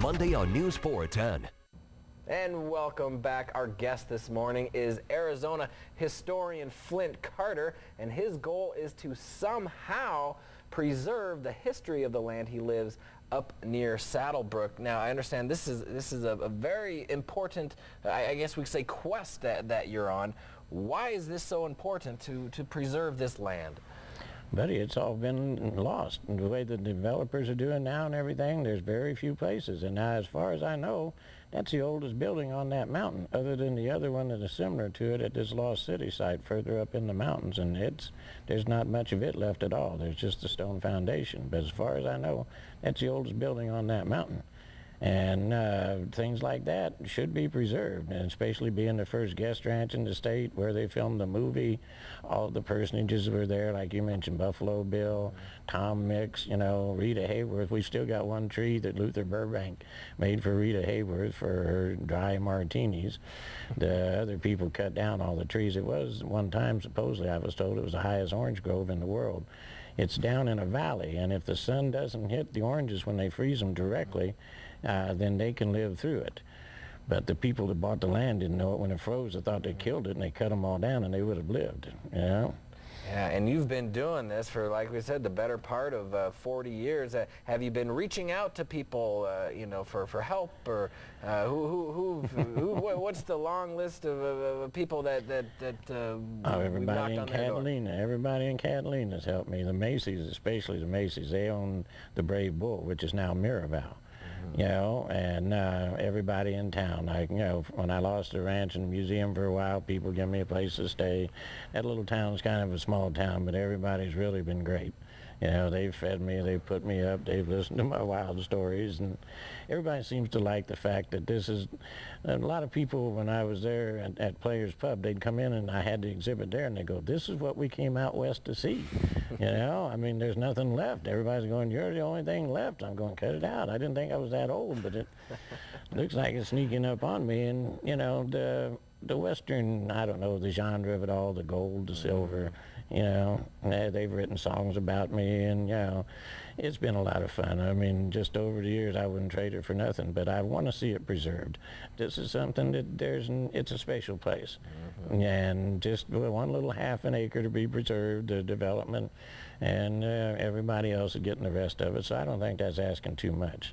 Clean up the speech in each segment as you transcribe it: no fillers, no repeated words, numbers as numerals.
Monday on News 4 at 10. And welcome back. Our guest this morning is Arizona historian Flint Carter, and his goal is to somehow preserve the history of the land he lives up near Saddlebrook. Now, I understand this is a very important, I guess we could say, quest that you're on. Why is this so important to preserve this land? Buddy, it's all been lost. The way the developers are doing now and everything, there's very few places. And now, as far as I know, that's the oldest building on that mountain, other than the other one that is similar to it at this Lost City site further up in the mountains. And there's not much of it left at all. There's just a stone foundation. But as far as I know, that's the oldest building on that mountain. And things like that should be preserved, and especially being the first guest ranch in the state where they filmed the movie. All the personages were there, like you mentioned, Buffalo Bill, Tom Mix, you know, Rita Hayworth. We've still got one tree that Luther Burbank made for Rita Hayworth for her dry martinis. The other people cut down all the trees. It was one time, supposedly, I was told, it was the highest orange grove in the world. It's down in a valley, and if the sun doesn't hit the oranges when they freeze them directly, then they can live through it. But the people that bought the land didn't know it when it froze. They thought they killed it, and they cut them all down, and they would have lived, you know? Yeah, and you've been doing this for, like we said, the better part of 40 years. Have you been reaching out to people, you know, for help, or what's the long list of people that everybody in Catalina. Everybody in Catalina has helped me. The Macy's, especially the Macy's, they own the Brave Bull, which is now Miraval. You know, and everybody in town. You know, when I lost the ranch and the museum for a while, people give me a place to stay. That little town's kind of a small town, but everybody's really been great. You know, they've fed me, they've put me up, they've listened to my wild stories, and everybody seems to like the fact that this is, a lot of people, when I was there at Players Pub, they'd come in and I had the exhibit there, and they go, this is what we came out west to see. You know, I mean, there's nothing left. Everybody's going, you're the only thing left. I'm going, cut it out. I didn't think I was that old, but it looks like it's sneaking up on me. And, you know, the Western, I don't know, the genre of it all, the gold, the silver, you know, they've written songs about me, and, you know, it's been a lot of fun. I mean, just over the years, I wouldn't trade it for nothing, but I want to see it preserved. This is something that it's a special place. And just one little half an acre to be preserved, the development, and everybody else is getting the rest of it, so I don't think that's asking too much.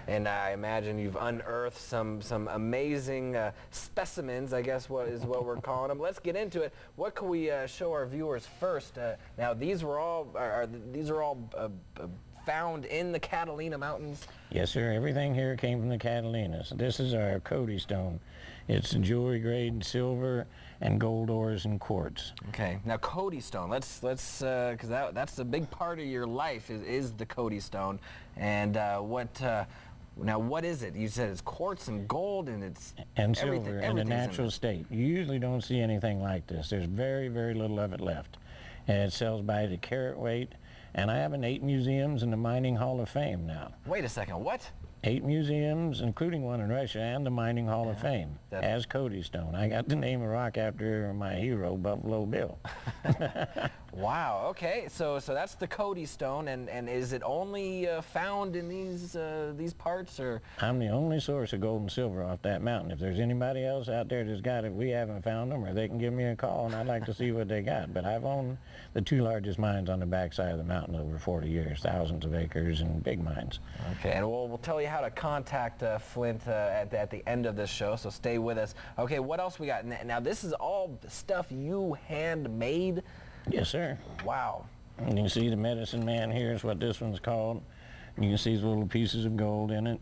And I imagine you've unearthed some amazing specimens, I guess is what we're calling them. Let's get into it. What can we show our viewers first? Now, these are all found in the Catalina Mountains? Yes, sir. Everything here came from the Catalinas. This is our Cody stone. It's jewelry grade silver and gold ores and quartz. Okay. Now, Cody stone. Let's because that's a big part of your life is the Cody stone. And now, what is it? You said it's quartz and gold, and it's and silver in a natural state. You usually don't see anything like this. There's very, very little of it left, and it sells by the carat weight. And I have 8 museums in the Mining Hall of Fame now. Wait a second, what? 8 museums, including one in Russia, and the Mining Hall of Fame, as Cody stone. I got the name of rock after my hero, Buffalo Bill. Wow, okay, so that's the Cody stone, and is it only found in these parts, or? I'm the only source of gold and silver off that mountain. If there's anybody else out there that's got it, we haven't found them, or they can give me a call, and I'd like to see what they got. But I've owned the 2 largest mines on the backside of the mountain over 40 years, thousands of acres and big mines. Okay, and we'll tell you how to contact Flint at the end of this show, so stay with us. Okay, what else we got? Now, this is all stuff you handmade? Yes, sir. Wow. And you can see the medicine man here is what this one's called. You can see the little pieces of gold in it.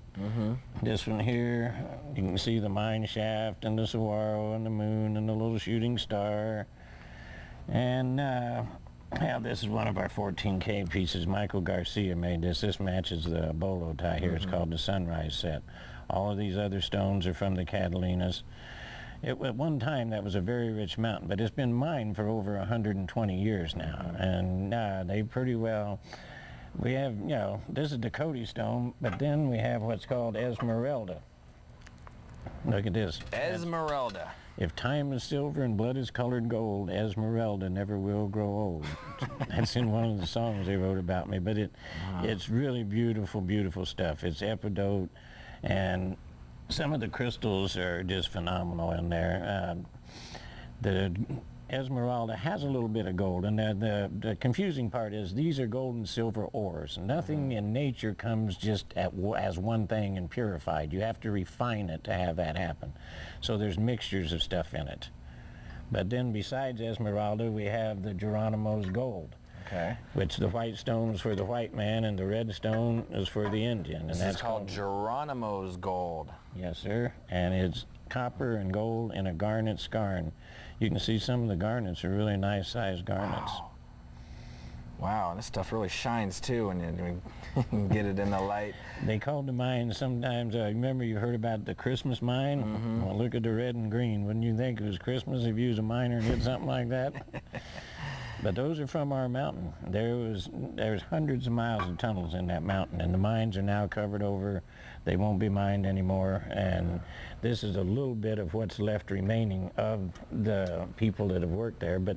This one here, you can see the mine shaft and the saguaro and the moon and the little shooting star. And yeah, this is one of our 14K pieces. Michael Garcia made this. This matches the bolo tie here. It's called the Sunrise Set. All of these other stones are from the Catalinas. At one time, that was a very rich mountain, but it's been mined for over 120 years now. And they pretty well, we have, you know, this is the Cody stone, but then we have what's called Esmeralda. Look at this. Esmeralda. If time is silver and blood is colored gold, Esmeralda never will grow old. That's in one of the songs they wrote about me, but it's really beautiful, beautiful stuff. It's epidote. And some of the crystals are just phenomenal in there. The Esmeralda has a little bit of gold, and the confusing part is these are gold and silver ores. Nothing in nature comes just as one thing and purified. You have to refine it to have that happen. So there's mixtures of stuff in it. But then besides Esmeralda, we have the Geronimo's gold. Okay. Which the white stone is for the white man and the red stone is for the Indian. And that's called Geronimo's gold. Yes, sir. And it's copper and gold in a garnet skarn. You can see some of the garnets are really nice sized garnets. Wow. Wow, and this stuff really shines too when you get it in the light. They call the mine sometimes, remember you heard about the Christmas mine? Well, look at the red and green. Wouldn't you think it was Christmas if you was a miner and did something like that? But those are from our mountain. There's hundreds of miles of tunnels in that mountain, and the mines are now covered over. They won't be mined anymore, and this is a little bit of what's left remaining of the people that have worked there. But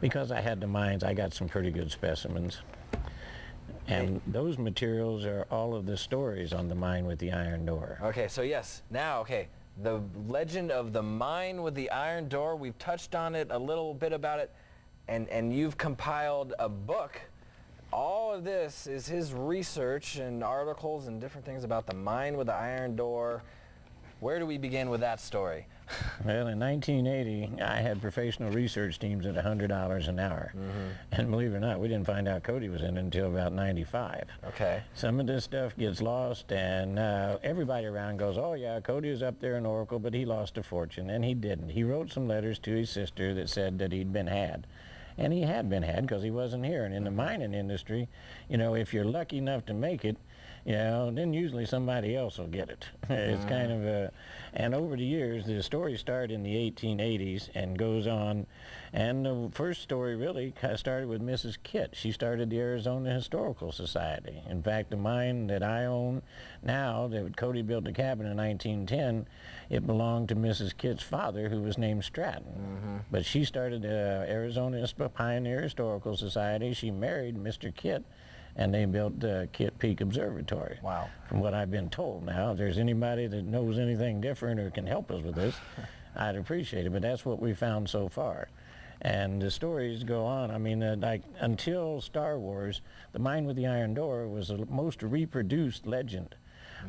because I had the mines, I got some pretty good specimens. And those materials are all of the stories on the mine with the iron door. Okay, so yes, now, okay, the legend of the mine with the iron door, we've touched on it, a little bit about it, and you've compiled a book. All of this is his research and articles and different things about the mine with the iron door. Where do we begin with that story? Well, in 1980, I had professional research teams at $100 an hour. And believe it or not, we didn't find out Cody was in it until about 95. Okay. Some of this stuff gets lost, and everybody around goes, oh yeah, Cody was up there in Oracle, but he lost a fortune, and he didn't. He wrote some letters to his sister that said that he'd been had. And he had been had because he wasn't here. And in the mining industry, you know, if you're lucky enough to make it, you know, then usually somebody else will get it. It's kind of a, and over the years, the story started in the 1880s and goes on. And the first story really started with Mrs. Kitt. She started the Arizona Historical Society. In fact, the mine that I own now, that Cody built the cabin in 1910, it belonged to Mrs. Kitt's father, who was named Stratton. But she started the Arizona Pioneer Historical Society. She married Mr. Kitt, and they built the Kitt Peak Observatory. Wow. From From what I've been told. Now, if there's anybody that knows anything different or can help us with this, I'd appreciate it, but that's what we found so far. And the stories go on. I mean, like, until Star Wars, the mine with the iron door was the most reproduced legend.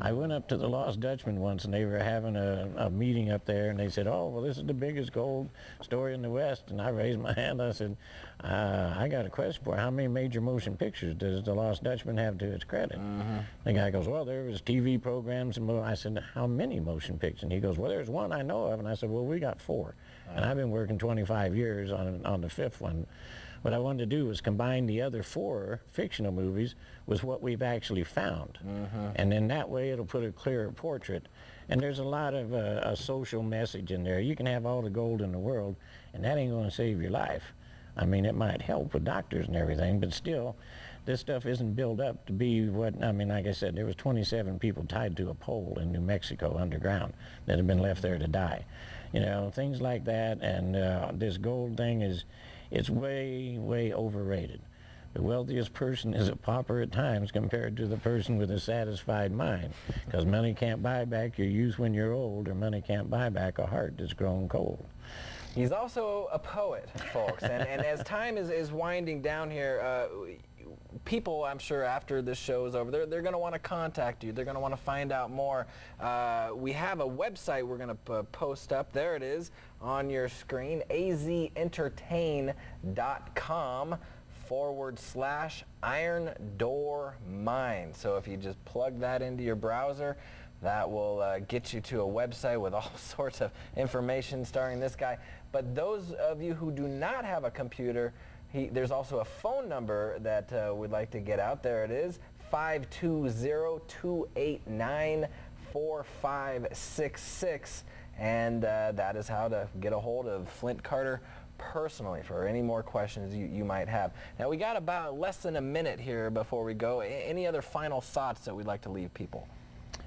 I went up to the Lost Dutchman once, and they were having a meeting up there, and they said, oh, well, this is the biggest gold story in the West. And I raised my hand. I said, I got a question for you. How many major motion pictures does the Lost Dutchman have to its credit? The guy goes, well, there was TV programs. And I said, how many motion pictures? And he goes, well, there's one I know of. And I said, well, we got 4. And I've been working 25 years on the 5th one. What I wanted to do was combine the other 4 fictional movies with what we've actually found. And then that way it'll put a clearer portrait. And there's a lot of a social message in there. You can have all the gold in the world, and that ain't going to save your life. I mean, it might help with doctors and everything, but still, this stuff isn't built up to be what, I mean, like I said, there was 27 people tied to a pole in New Mexico underground that have been left there to die. You know, things like that, and this gold thing it's way, way overrated. The wealthiest person is a pauper at times compared to the person with a satisfied mind, because money can't buy back your youth when you're old, or money can't buy back a heart that's grown cold. He's also a poet, folks, and as time is winding down here, people, I'm sure, after this show is over, they're going to want to contact you. They're going to want to find out more. We have a website we're going to post up. There it is on your screen, azentertain.com/Iron Door Mine. So if you just plug that into your browser, that will get you to a website with all sorts of information starring this guy. But those of you who do not have a computer, there's also a phone number that we'd like to get out. There it is, 520-289-4566. And that is how to get a hold of Flint Carter personally for any more questions you might have. Now, we got about less than a minute here before we go. Any other final thoughts that we'd like to leave people?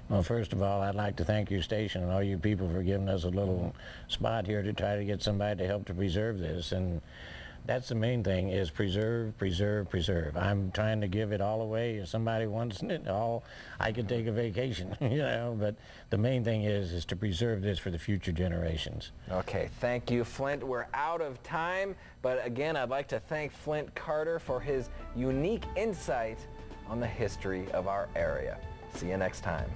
Well, first of all, I'd like to thank your station and all you people for giving us a little spot here to try to get somebody to help to preserve this. And that's the main thing, is preserve, preserve, preserve. I'm trying to give it all away. If somebody wants it all, I could take a vacation, you know, but the main thing is to preserve this for the future generations. Okay, thank you, Flint. We're out of time, but again, I'd like to thank Flint Carter for his unique insight on the history of our area. See you next time.